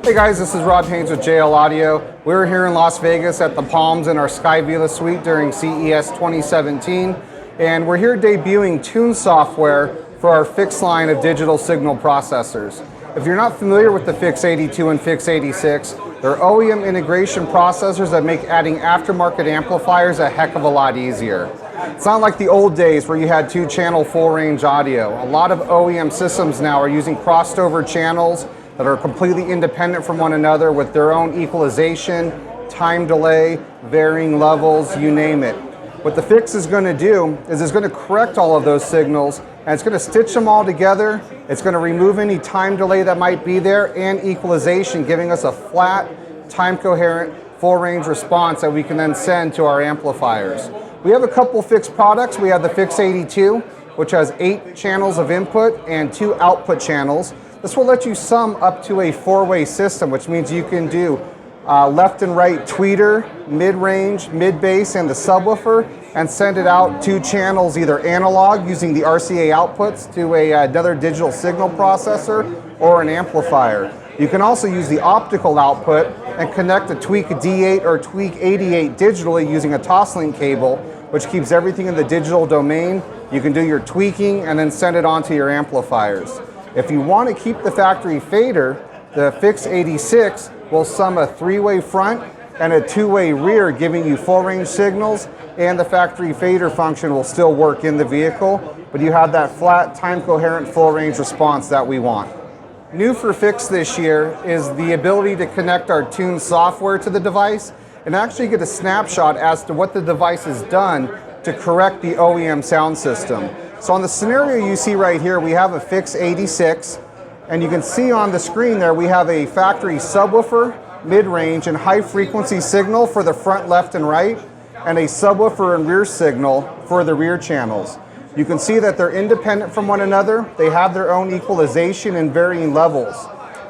Hey guys, this is Rob Haynes with JL Audio. We're here in Las Vegas at the Palms in our Sky Villa suite during CES 2017, and we're here debuting Tune software for our FiX line of digital signal processors. If you're not familiar with the FiX 82 and FiX 86, they're OEM integration processors that make adding aftermarket amplifiers a heck of a lot easier. It's not like the old days where you had two-channel full-range audio. A lot of OEM systems now are using crossed over channels that are completely independent from one another with their own equalization, time delay, varying levels, you name it. What the FiX is going to do is it's going to correct all of those signals, and it's going to stitch them all together. It's going to remove any time delay that might be there and equalization, giving us a flat, time-coherent, full-range response that we can then send to our amplifiers. We have a couple FiX products. We have the FiX 82, which has 8 channels of input and 2 output channels. This will let you sum up to a 4-way system, which means you can do left and right tweeter, mid-range, mid-bass, and the subwoofer, and send it out 2 channels, either analog using the RCA outputs to another digital signal processor or an amplifier. You can also use the optical output and connect a Tweak D8 or Tweak 88 digitally using a Toslink cable, which keeps everything in the digital domain. You can do your tweaking and then send it onto your amplifiers. If you want to keep the factory fader, the FiX 86 will sum a 3-way front and a 2-way rear, giving you full-range signals, and the factory fader function will still work in the vehicle, but you have that flat, time-coherent, full-range response that we want. New for FiX this year is the ability to connect our Tune software to the device and actually get a snapshot as to what the device has done to correct the OEM sound system. So on the scenario you see right here, we have a FiX 86, and you can see on the screen there we have a factory subwoofer, mid-range, and high-frequency signal for the front, left, and right, and a subwoofer and rear signal for the rear channels. You can see that they're independent from one another. They have their own equalization and varying levels.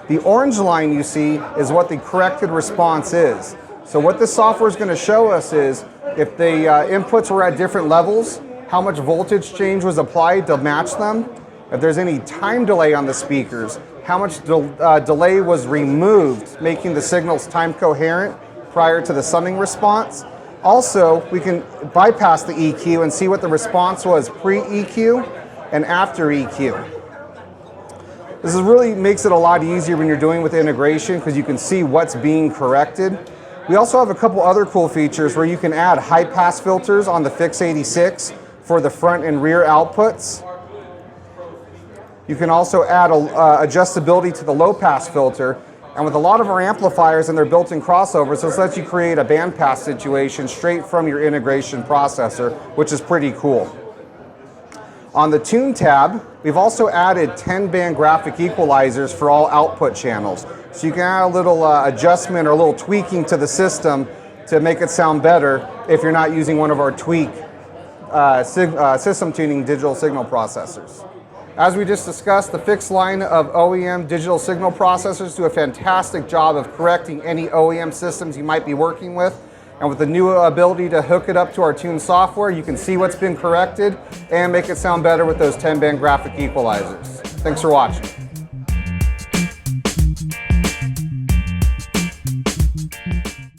The orange line you see is what the corrected response is. So what this software is going to show us is if the inputs were at different levels, how much voltage change was applied to match them. If there's any time delay on the speakers, how much delay was removed, making the signals time coherent prior to the summing response. Also, we can bypass the EQ and see what the response was pre-EQ and after EQ. This really makes it a lot easier when you're doing with integration because you can see what's being corrected. We also have a couple other cool features where you can add high-pass filters on the FiX 86 for the front and rear outputs. You can also add adjustability to the low-pass filter, and with a lot of our amplifiers and their built-in crossovers, this lets you create a bandpass situation straight from your integration processor, which is pretty cool. On the Tune tab, we've also added 10-band graphic equalizers for all output channels. So you can add a little adjustment or a little tweaking to the system to make it sound better if you're not using one of our Tweak system tuning digital signal processors. As we just discussed, the FiX line of OEM digital signal processors do a fantastic job of correcting any OEM systems you might be working with. And with the new ability to hook it up to our Tune software, you can see what's been corrected and make it sound better with those 10-band graphic equalizers. Thanks for watching.